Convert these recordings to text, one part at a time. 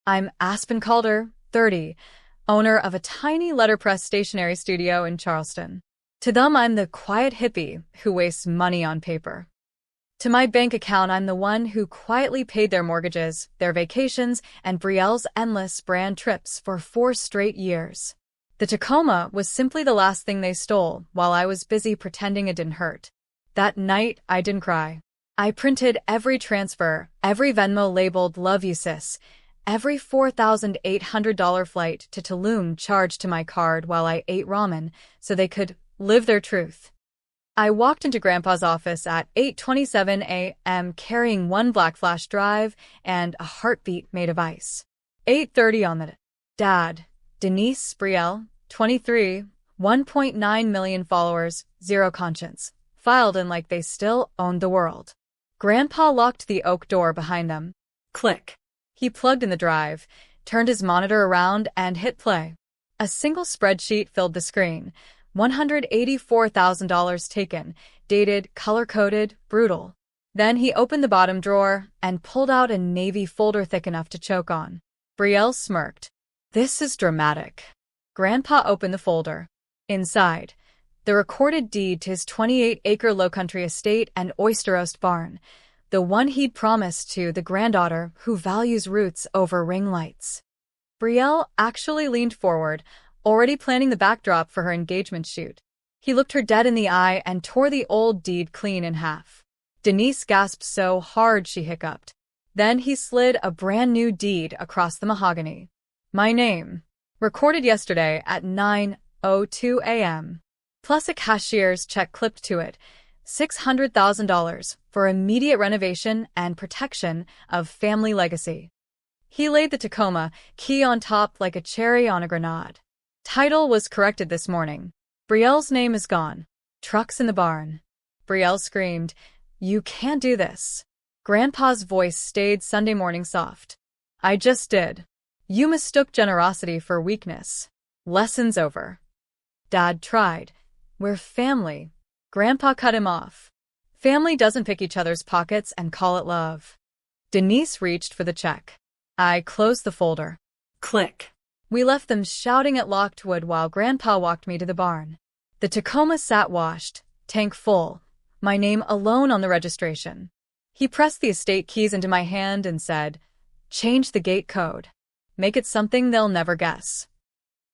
I'm Aspen Calder, 30, owner of a tiny letterpress stationery studio in Charleston. To them, I'm the quiet hippie who wastes money on paper. To my bank account, I'm the one who quietly paid their mortgages, their vacations, and Brielle's endless brand trips for 4 straight years. The Tacoma was simply the last thing they stole while I was busy pretending it didn't hurt. That night, I didn't cry. I printed every transfer, every Venmo labeled "Love You Sis," every $4,800 flight to Tulum charged to my card while I ate ramen so they could live their truth. I walked into Grandpa's office at 8:27 a.m. carrying one black flash drive and a heartbeat made of ice. 8:30 on the Dad, Denise Brielle, 23, 1.9 million followers, zero conscience, filed in like they still owned the world. Grandpa locked the oak door behind them. Click. He plugged in the drive, turned his monitor around, and hit play. A single spreadsheet filled the screen. $184,000 taken, dated, color-coded, brutal. Then he opened the bottom drawer and pulled out a navy folder thick enough to choke on. Brielle smirked. This is dramatic. Grandpa opened the folder. Inside, the recorded deed to his 28-acre low-country estate and oyster roast barn, the one he'd promised to the granddaughter who values roots over ring lights. Brielle actually leaned forward, already planning the backdrop for her engagement shoot. He looked her dead in the eye and tore the old deed clean in half. Denise gasped so hard she hiccuped. Then he slid a brand new deed across the mahogany. My name. Recorded yesterday at 9:02 a.m. Plus a cashier's check clipped to it. $600,000 for immediate renovation and protection of family legacy. He laid the Tacoma key on top like a cherry on a grenade. Title was corrected this morning. Brielle's name is gone. Trucks in the barn. Brielle screamed, "You can't do this." Grandpa's voice stayed Sunday morning soft. I just did. You mistook generosity for weakness. Lessons over. Dad tried. We're family. Grandpa cut him off. Family doesn't pick each other's pockets and call it love. Denise reached for the check. I closed the folder. Click. We left them shouting at Lockwood while Grandpa walked me to the barn. The Tacoma sat washed, tank full, my name alone on the registration. He pressed the estate keys into my hand and said, change the gate code. Make it something they'll never guess.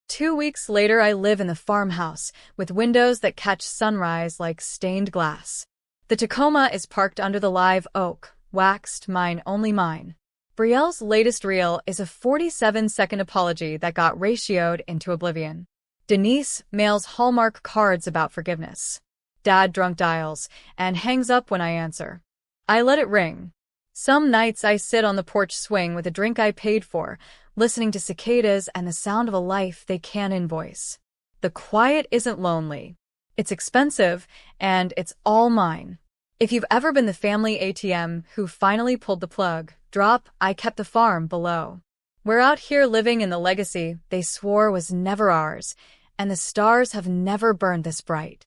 2 weeks later, I live in the farmhouse with windows that catch sunrise like stained glass. The Tacoma is parked under the live oak, waxed, mine, only mine. Brielle's latest reel is a 47-second apology that got ratioed into oblivion. Denise mails Hallmark cards about forgiveness. Dad drunk dials and hangs up when I answer. I let it ring. Some nights I sit on the porch swing with a drink I paid for, listening to cicadas and the sound of a life they can't invoice. The quiet isn't lonely. It's expensive, and it's all mine. If you've ever been the family ATM who finally pulled the plug, drop, I kept the farm below. We're out here living in the legacy they swore was never ours, and the stars have never burned this bright.